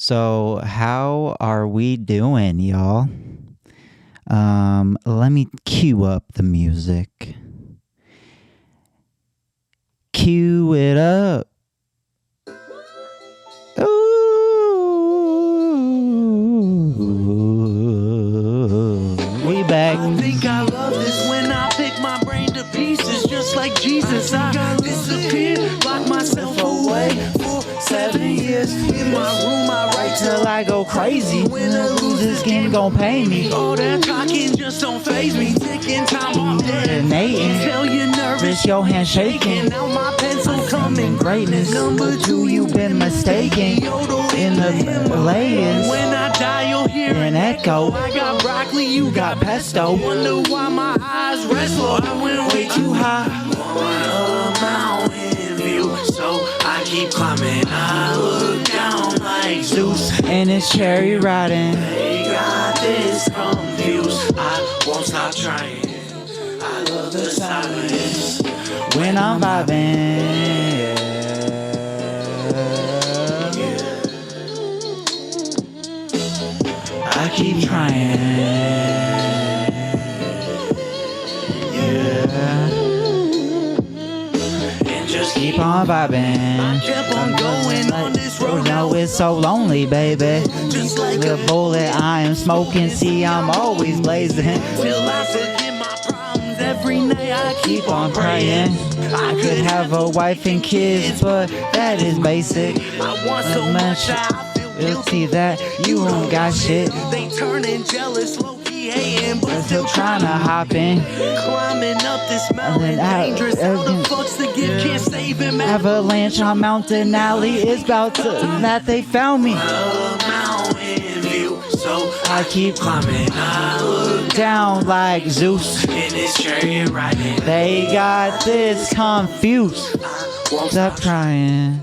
So, how are we doing, y'all? Let me cue up the music. Cue it up. Ooh, we back. I think I love this when I pick my brain to pieces, just like Jesus. I disappeared, locked myself away for 7 years. In my room, I write Till I go crazy. Win or lose, this game gon' pay me. all that talking just don't faze me. Taking time off Detonating. tell you nervous, Wrist, your hand shaking. now my pencil coming. Greatness. Number 2, you've been mistaken. In the Himalayas. When I die, you'll hear An echo. I got broccoli, you got pesto. Wonder why my eyes rest low. I went way too high. On a mountain view, so I keep climbing. I look down like Zeus. And it's cherry riding. They got this confused. I won't stop trying. I love the silence. When I'm vibing. I keep trying. Yeah. And just Keep on vibing. kept on going on this road. Now it's so lonely, baby. Just like The bullet I am smoking. See, I'm always blazing. till I forget my problems every night. I Keep on praying. I could have a wife and kids, but that is basic. I want so much. I feel Guilty that you don't got shit. They turning jealous, low-key hating, but Still still trying to hop in. climbing up this mountain. And then Dangerous, how the fuck's the gift? Can't save him. Avalanche on Mountain Alley is about to that they found me. A mountain view, so I keep climbing. I look down like Zeus. in this chariot riding. They got this confused. Won't Stop trying.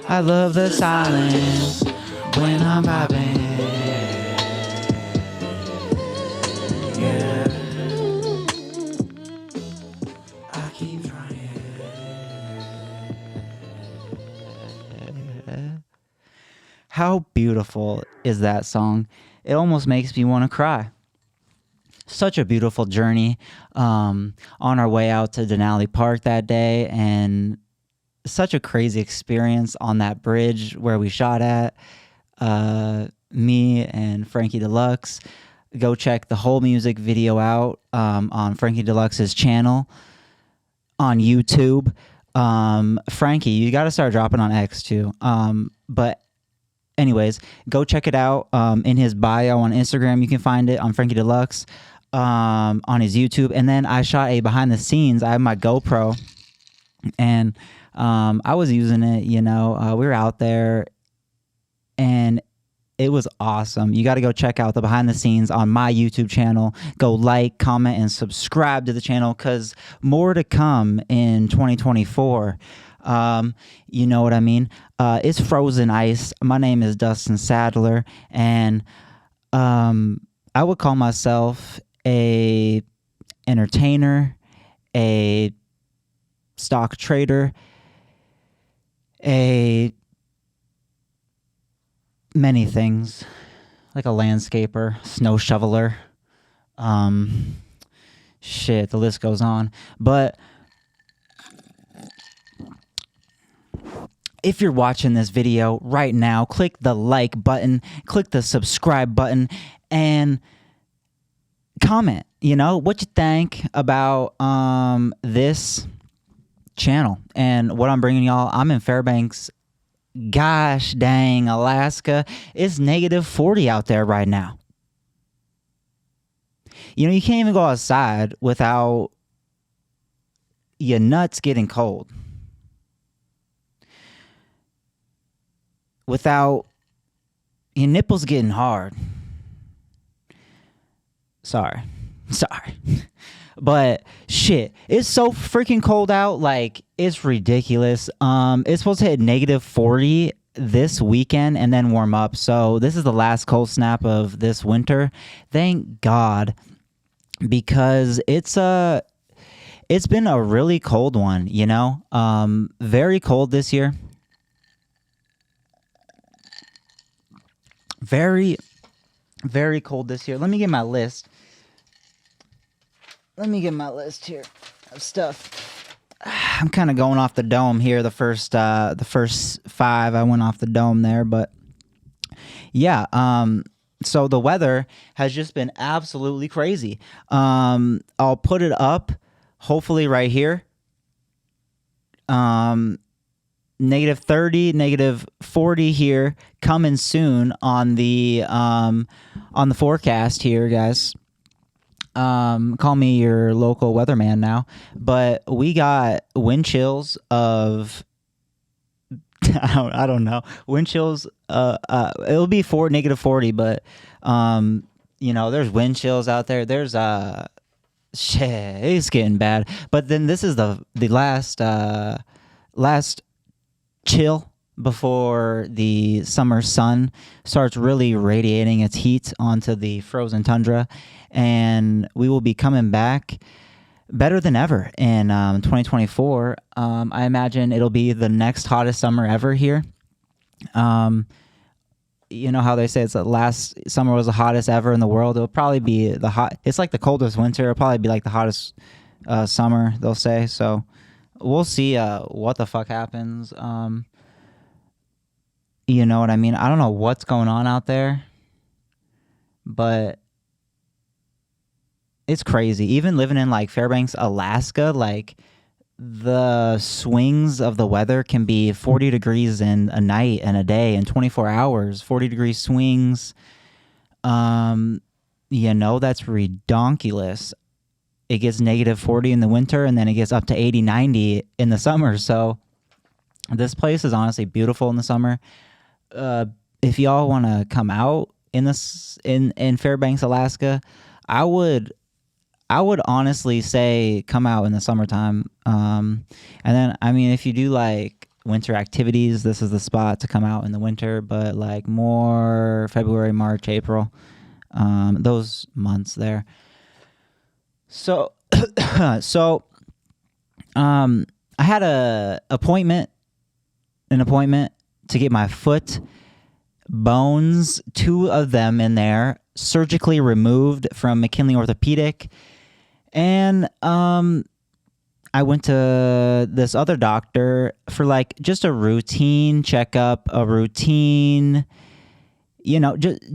I love the silence when I'm vibing. Yeah. I keep trying. How beautiful is that song? It almost makes me want to cry. Such a beautiful journey on our way out to Denali Park that day, and such a crazy experience on that bridge where we shot at. Me and Frankie Deluxe. Go check the whole music video out on Frankie Deluxe's channel on YouTube. Frankie, you got to start dropping on X too. But anyways, go check it out in his bio on Instagram. You can find it on Frankie Deluxe on his YouTube. And then I shot a behind the scenes. I have my GoPro and I was using it, we were out there and it was awesome. You got to go check out the behind the scenes on my YouTube channel. Go like, comment, and subscribe to the channel because more to come in 2024. You know what I mean? It's Frozen Ice. My name is Dustin Sadler, and I would call myself a entertainer, a stock trader, a many things, like a landscaper, snow shoveler, shit, the list goes on. But if you're watching this video right now, click the like button, click the subscribe button, and comment, what you think about this channel and what I'm bringing y'all. I'm in Fairbanks, gosh dang, Alaska. It's -40 out there right now. You can't even go outside without your nuts getting cold. Without your nipples getting hard. Sorry. But shit, it's so freaking cold out, like it's ridiculous. It's supposed to hit -40 this weekend and then warm up. So this is the last cold snap of this winter. Thank God, because it's been a really cold one, very cold this year. Very, very cold this year. Let me get my list. Here of stuff. I'm kind of going off the dome here. The first 5 I went off the dome there, but yeah. So the weather has just been absolutely crazy. I'll put it up, hopefully right here. -30, -40 here, coming soon on the forecast here, guys. Call me your local weatherman now, but we got wind chills of I don't know, wind chills. It'll be -40, but there's wind chills out there. There's shit, it's getting bad. But then this is the last chill before the summer sun starts really radiating its heat onto the frozen tundra, and we will be coming back better than ever in 2024. I imagine it'll be the next hottest summer ever here. You know how they say it's the last summer was the hottest ever in the world. It'll probably be it's like the coldest winter. It'll probably be like the hottest summer, they'll say. So we'll see what the fuck happens. You know what I mean? I don't know what's going on out there, but it's crazy. Even living in like Fairbanks, Alaska, like the swings of the weather can be 40 degrees in a night and a day in 24 hours, 40-degree swings. That's redonkulous. It gets -40 in the winter, and then it gets up to 80, 90 in the summer. So this place is honestly beautiful in the summer. If y'all want to come out in Fairbanks, Alaska, I would honestly say come out in the summertime. And then, I mean, if you do like winter activities, this is the spot to come out in the winter, but like more February, March, April, those months there. So, I had an appointment to get my foot bones, 2 of them in there, surgically removed from McKinley Orthopedic. And I went to this other doctor for like just a routine checkup,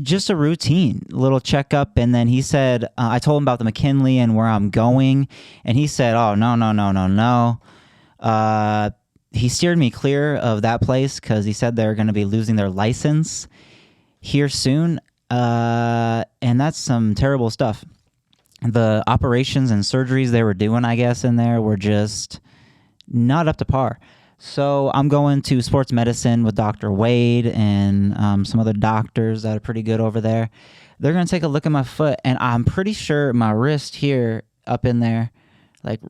just a routine little checkup. And then he said, I told him about the McKinley and where I'm going. And he said, oh, no. He steered me clear of that place because he said they're going to be losing their license here soon. And that's some terrible stuff. The operations and surgeries they were doing, I guess, in there were just not up to par. So I'm going to sports medicine with Dr. Wade and some other doctors that are pretty good over there. They're going to take a look at my foot, and I'm pretty sure my wrist here up in there, like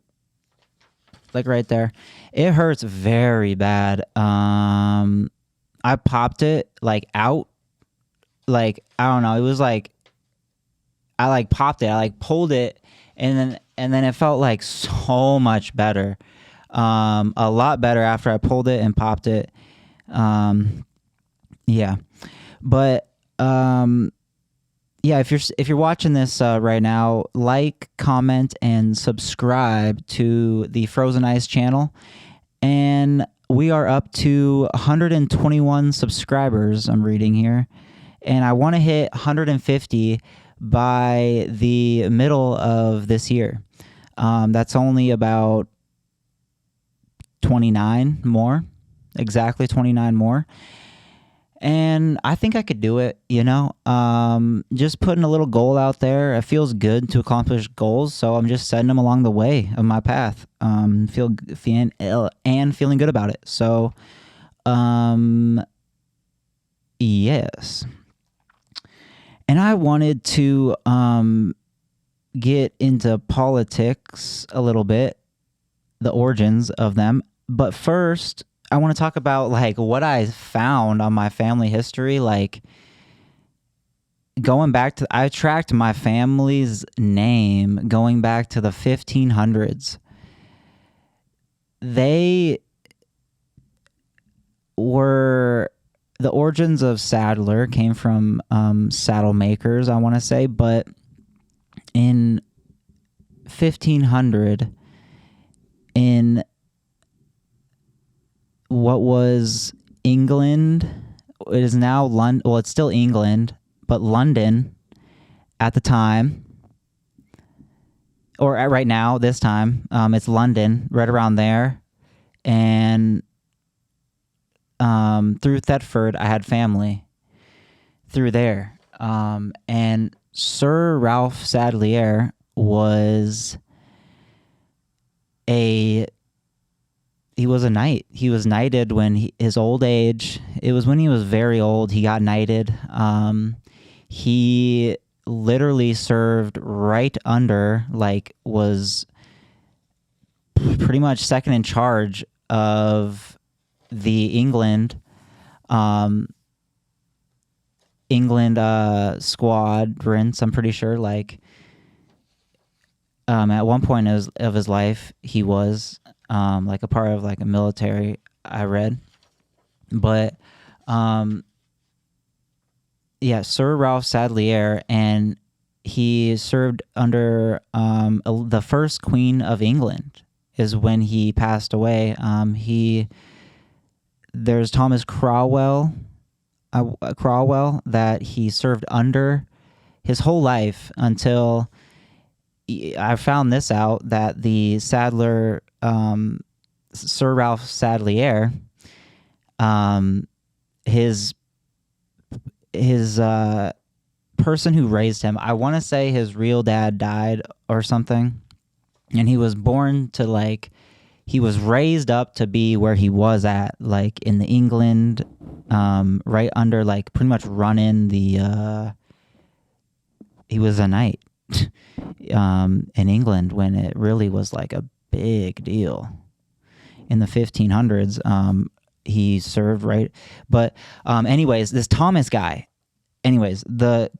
right there, it hurts very bad. I popped it like out, like I don't know, it was like I like popped it, I like pulled it, and then it felt like so much better, a lot better after I pulled it and popped it. Yeah, but yeah, if you're watching this right now, like, comment, and subscribe to the Frozen Ice channel. And we are up to 121 subscribers, I'm reading here. And I want to hit 150 by the middle of this year. That's only about 29 more, exactly 29 more. And I think I could do it, just putting a little goal out there. It feels good to accomplish goals, so I'm just setting them along the way of my path. Feeling good about it. So, yes. And I wanted to get into politics a little bit, the origins of them. But first, I want to talk about like what I found on my family history. Like going back to, I tracked my family's name going back to the 1500s. They were the origins of Saddler came from saddle makers, I want to say, but in 1500, in what was England, it is now London. Well, it's still England, but London at the time, or right now, this time, it's London, right around there. And through Thetford, I had family through there. And Sir Ralph Sadlier was he was a knight. He was knighted when his old age. It was when he was very old. He got knighted. He literally served right under, like, was pretty much second in charge of the England squadrons. I'm pretty sure, like, at one point of his life, he was like a part of like a military, I read. But yeah, Sir Ralph Sadlier, and he served under the first Queen of England is when he passed away. There's Thomas Cromwell that he served under his whole life until I found this out, that the Sadler, Sir Ralph Sadlier, his person who raised him, I want to say his real dad died or something, and he was born to, like, he was raised up to be where he was at, like in the England, right under, like, pretty much running the he was a knight in England when it really was like a big deal in the 1500s. He served, right? But anyways, this Thomas guy, the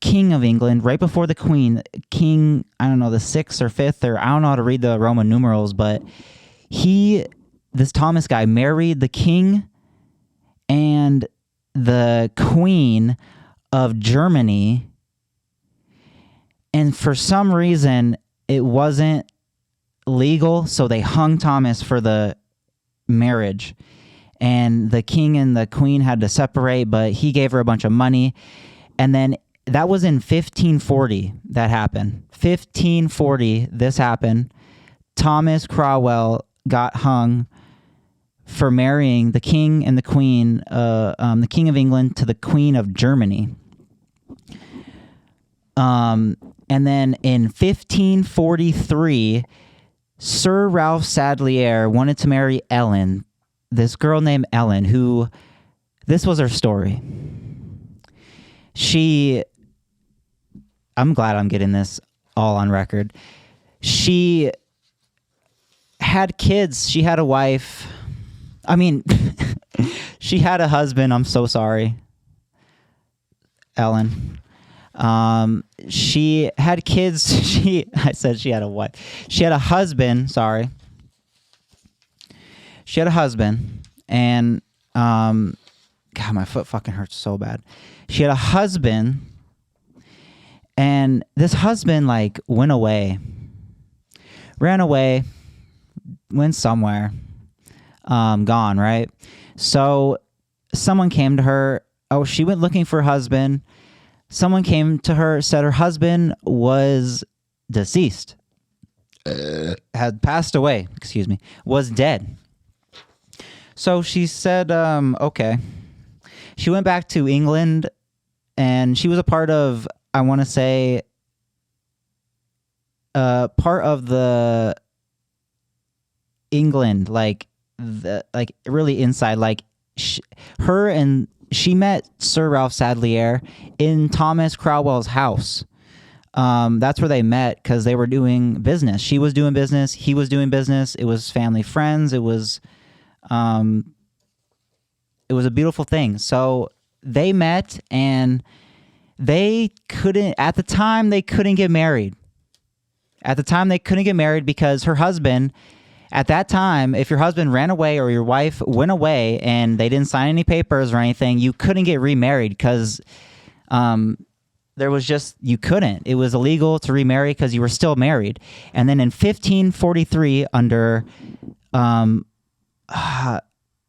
King of England, right before the Queen, King, I don't know, the 6th or 5th, or I don't know how to read the Roman numerals, but this Thomas guy married the King and the Queen of Germany, and for some reason it wasn't legal, so they hung Thomas for the marriage, and the King and the Queen had to separate, but he gave her a bunch of money. And then that was in 1540 that happened. 1540 this happened. Thomas Cromwell got hung for marrying the King and the Queen, the King of England to the Queen of Germany. And then in 1543, Sir Ralph Sadlier wanted to marry Ellen, this girl named Ellen, who, this was her story. I'm glad I'm getting this all on record. She had kids. She had a wife. I mean, she had a husband. I'm so sorry, Ellen. She had kids. I said she had a wife. She had a husband. Sorry. She had a husband, and God, my foot fucking hurts so bad. She had a husband, and this husband, like, ran away, went somewhere, gone, right? So someone came to her. Oh, she went looking for her husband. Someone came to her, said her husband was deceased, had passed away, was dead. So she said, okay. She went back to England, and she was a part of, I want to say, part of the England, like really inside, like she met Sir Ralph Sadlier in Thomas Cromwell's house. That's where they met, because they were doing business. She was doing business. He was doing business. It was family friends. It was a beautiful thing. So they met, and they couldn't get married. Because her husband, At that time, if your husband ran away or your wife went away and they didn't sign any papers or anything, you couldn't get remarried because there was just, you couldn't. It was illegal to remarry because you were still married. And then in 1543, under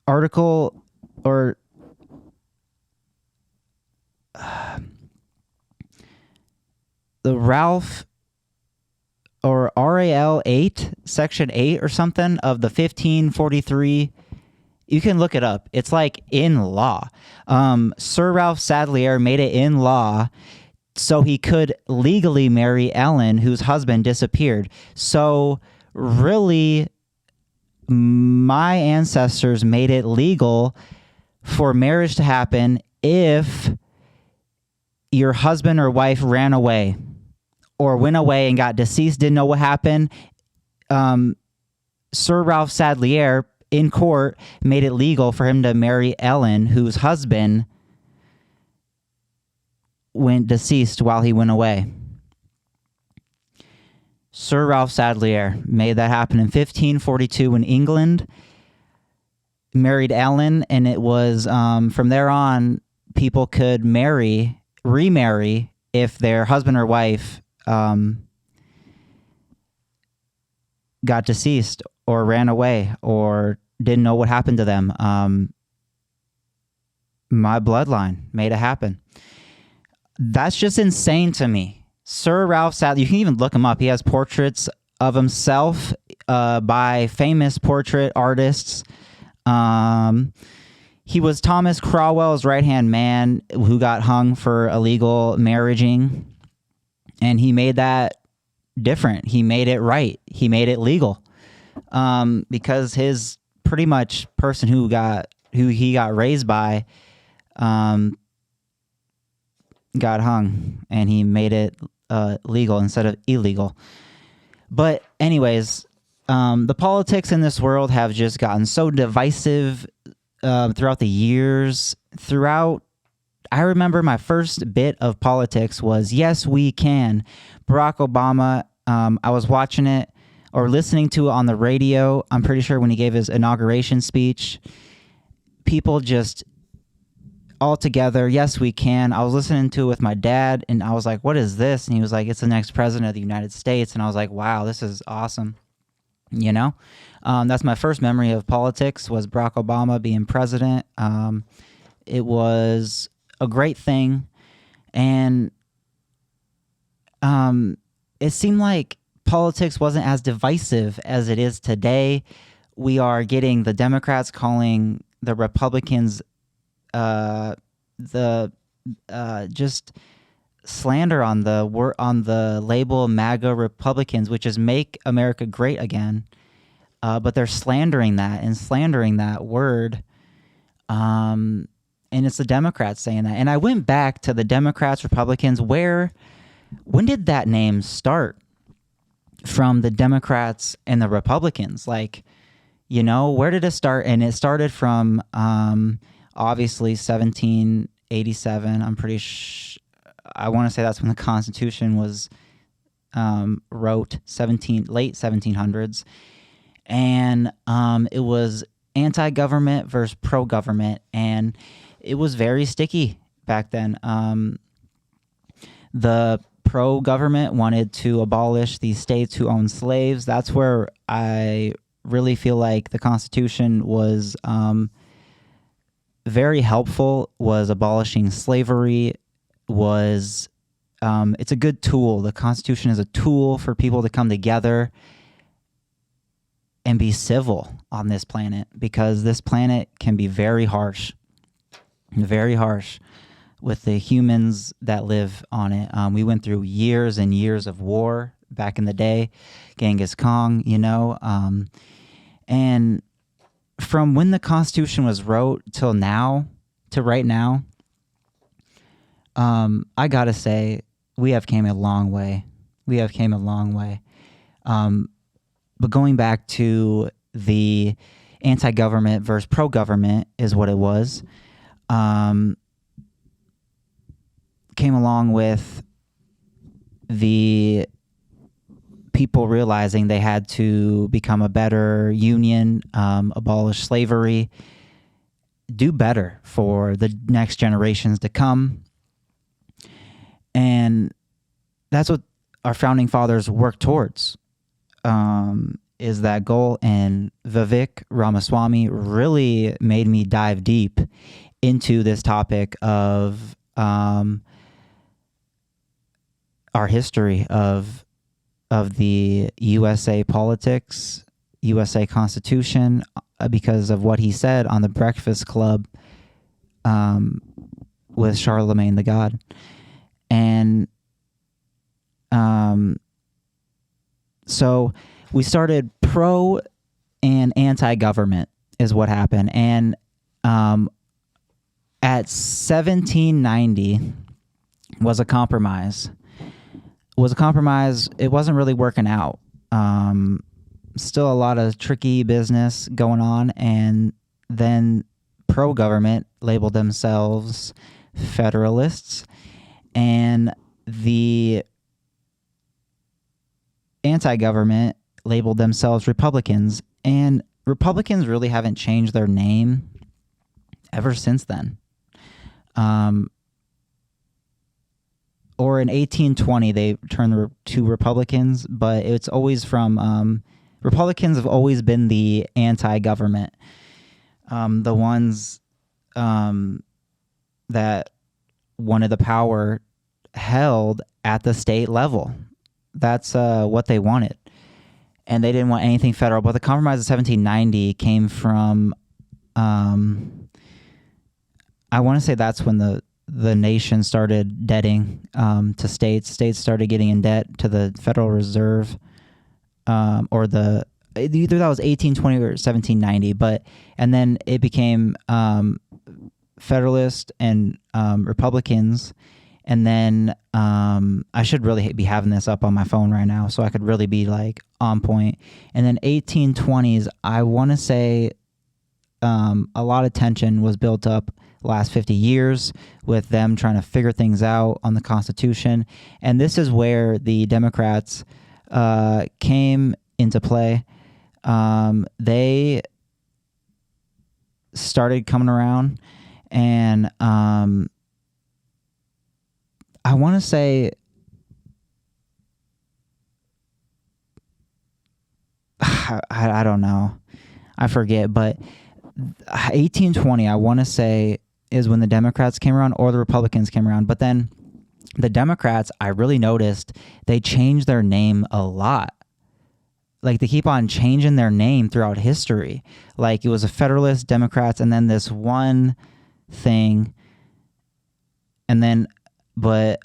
article or the Ralph or RAL 8, section 8 or something of the 1543, you can look it up. It's like in law. Sir Ralph Sadlier made it in law so he could legally marry Ellen, whose husband disappeared. So really, my ancestors made it legal for marriage to happen if your husband or wife ran away or went away and got deceased, didn't know what happened. Sir Ralph Sadlier in court made it legal for him to marry Ellen, whose husband went deceased while he went away. Sir Ralph Sadlier made that happen in 1542 in England, married Ellen, and it was from there on, people could remarry if their husband or wife got deceased or ran away or didn't know what happened to them. My bloodline made it happen. That's just insane to me. Sir Ralph Sadlier, you can even look him up. He has portraits of himself by famous portrait artists. He was Thomas Cromwell's right-hand man who got hung for illegal marrying, and he made that different. He made it right. He made it legal because his pretty much person who he got raised by got hung, and he made it legal instead of illegal. But anyways, the politics in this world have just gotten so divisive throughout the years. I remember my first bit of politics was Yes, We Can. Barack Obama, I was watching it or listening to it on the radio. I'm pretty sure when he gave his inauguration speech, people just all together, yes, we can. I was listening to it with my dad, and I was like, what is this? And he was like, it's the next president of the United States. And I was like, wow, this is awesome. You know, that's my first memory of politics was Barack Obama being president. It was a great thing. And it seemed like politics wasn't as divisive as it is today. We are getting the Democrats calling the Republicans just slander on the label MAGA Republicans, which is Make America Great Again. But they're slandering that word. And it's the Democrats saying that. And I went back to the Democrats, Republicans, when did that name start from the Democrats and the Republicans? Like, you know, where did it start? And it started from, obviously 1787. I'm pretty I want to say that's when the Constitution was wrote, late 1700s. And it was anti-government versus pro-government, and it was very sticky back then. The pro-government wanted to abolish the states who owned slaves. That's where I really feel like the Constitution was very helpful, was abolishing slavery, it's a good tool. The Constitution is a tool for people to come together and be civil on this planet, because this planet can be very harsh with the humans that live on it. We went through years and years of war back in the day, Genghis Khan, you know, and from when the Constitution was wrote to right now, I gotta say, we have came a long way. But going back to the anti-government versus pro-government is what it was. Came along with the people realizing they had to become a better union, abolish slavery, do better for the next generations to come. And that's what our founding fathers worked towards, is that goal. And Vivek Ramaswamy really made me dive deep into this topic of our history of the USA politics, USA Constitution, because of what he said on the Breakfast Club with Charlemagne the God. And so we started pro and anti-government is what happened. And at 1790 was a compromise. It wasn't really working out. Still a lot of tricky business going on. And then pro-government labeled themselves Federalists, and the anti-government labeled themselves Republicans. And Republicans really haven't changed their name ever since then. Or in 1820, they turned to Republicans, but it's always from Republicans have always been the anti-government, the ones that wanted the power held at the state level. That's what they wanted. And they didn't want anything federal. But the Compromise of 1790 came from, I want to say that's when the nation started debting to states. States started getting in debt to the Federal Reserve, or either that was 1820 or 1790. And then it became Federalist and Republicans. And then I should really be having this up on my phone right now so I could really be like on point. And then 1820s, I want to say a lot of tension was built up last 50 years with them trying to figure things out on the Constitution. And this is where the Democrats came into play. They started coming around, and I want to say I don't know. I forget, but 1820, I want to say, is when the Democrats came around or the Republicans came around. But then the Democrats, I really noticed they changed their name a lot. Like, they keep on changing their name throughout history. Like, it was a Federalist, Democrats, and then this one thing. And then, but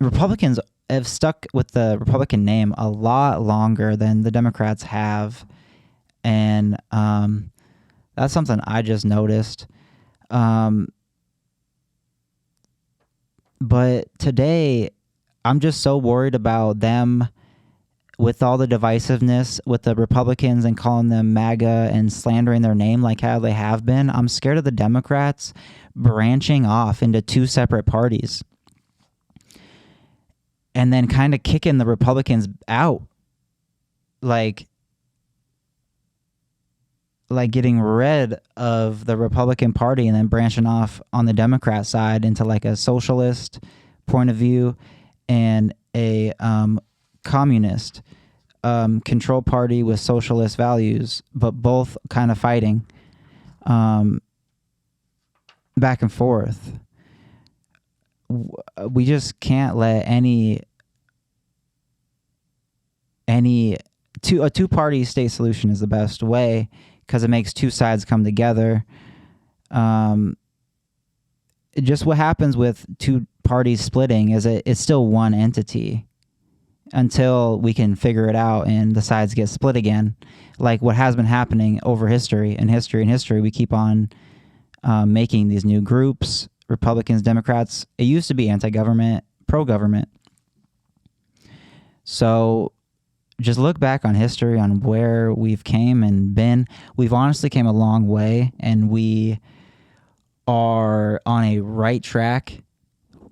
Republicans have stuck with the Republican name a lot longer than the Democrats have. And that's something I just noticed. But today, I'm just so worried about them with all the divisiveness with the Republicans and calling them MAGA and slandering their name like how they have been. I'm scared of the Democrats branching off into two separate parties and then kind of kicking the Republicans out. Like getting rid of the Republican Party and then branching off on the Democrat side into like a socialist point of view and a communist control party with socialist values, but both kind of fighting back and forth. We just can't let a two-party state solution is the best way, because it makes two sides come together. Just what happens with two parties splitting is it's still one entity until we can figure it out and the sides get split again. Like what has been happening over history. We keep on making these new groups, Republicans, Democrats. It used to be anti-government, pro-government. So just look back on history on where we've came and been. We've honestly came a long way, and we are on a right track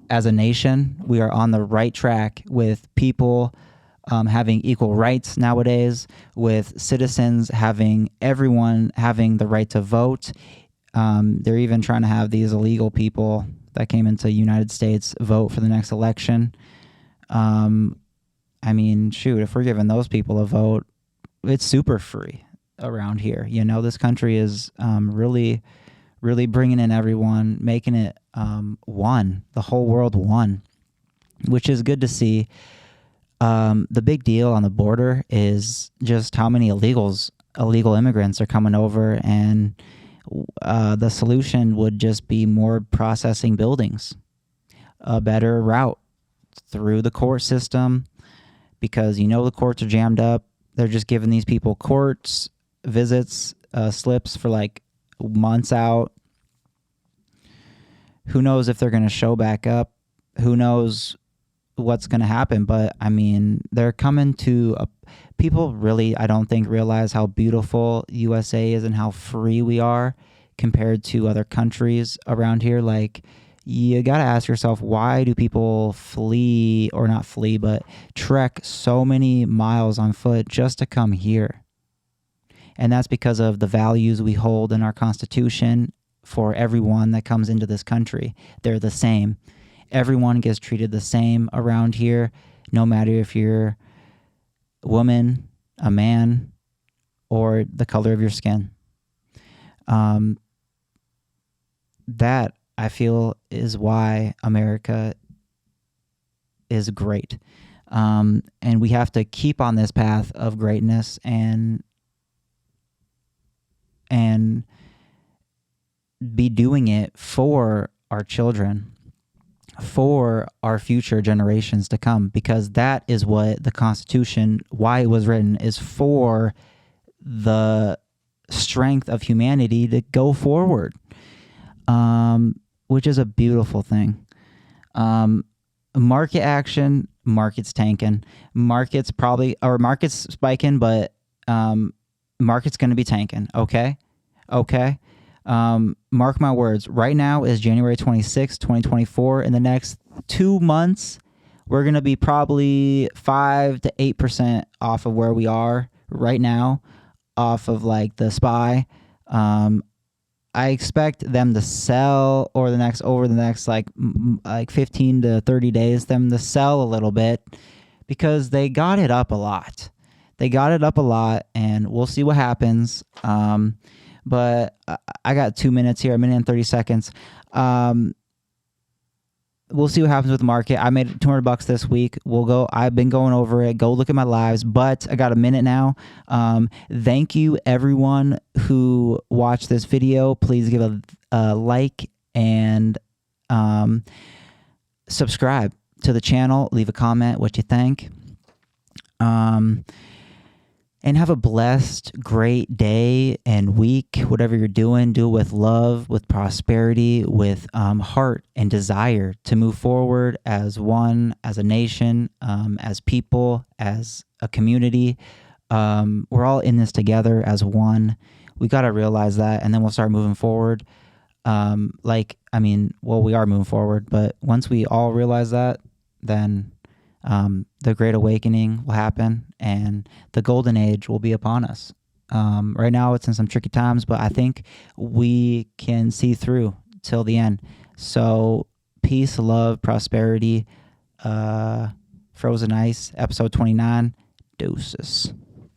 as a nation. We are on the right track with people having equal rights nowadays, with citizens everyone having the right to vote. They're even trying to have these illegal people that came into the United States vote for the next election. I mean, shoot, if we're giving those people a vote, it's super free around here. You know, this country is really, really bringing in everyone, making it one, the whole world one, which is good to see. The big deal on the border is just how many illegal immigrants are coming over, and the solution would just be more processing buildings, a better route through the court system, because you know the courts are jammed up. They're just giving these people courts visits, slips for like months out. Who knows if they're going to show back up? Who knows what's going to happen? But I mean, they're coming to people really, I don't think, realize how beautiful USA is and how free we are compared to other countries around here. Like, you got to ask yourself, why do people flee, or not flee, but trek so many miles on foot just to come here? And that's because of the values we hold in our Constitution for everyone that comes into this country. They're the same. Everyone gets treated the same around here, no matter if you're a woman, a man, or the color of your skin. That, I feel, is why America is great. And we have to keep on this path of greatness and be doing it for our children, for our future generations to come, because that is what the Constitution, why it was written, is for the strength of humanity to go forward, which is a beautiful thing. Market action, market's tanking, market's spiking, but market's going to be tanking. Okay. Mark my words. Right now is January 26, 2024. In the next 2 months, we're going to be probably 5 to 8% off of where we are right now, off of like the SPY. I expect them to sell over the next like 15 to 30 days, them to sell a little bit, because they got it up a lot. And we'll see what happens. But I got 2 minutes here, a minute and 30 seconds. We'll see what happens with the market. I made $200 this week. I've been going over it. Go look at my lives, but I got a minute now. Thank you, everyone who watched this video. Please give a like and subscribe to the channel. Leave a comment what you think. And have a blessed, great day and week. Whatever you're doing, do it with love, with prosperity, with heart and desire to move forward as one, as a nation, as people, as a community. We're all in this together as one. We got to realize that, and then we'll start moving forward. We are moving forward, but once we all realize that, then the Great Awakening will happen, and the Golden Age will be upon us. Right now, it's in some tricky times, but I think we can see through till the end. So, peace, love, prosperity. Frozen Ice, episode 29. Deuces.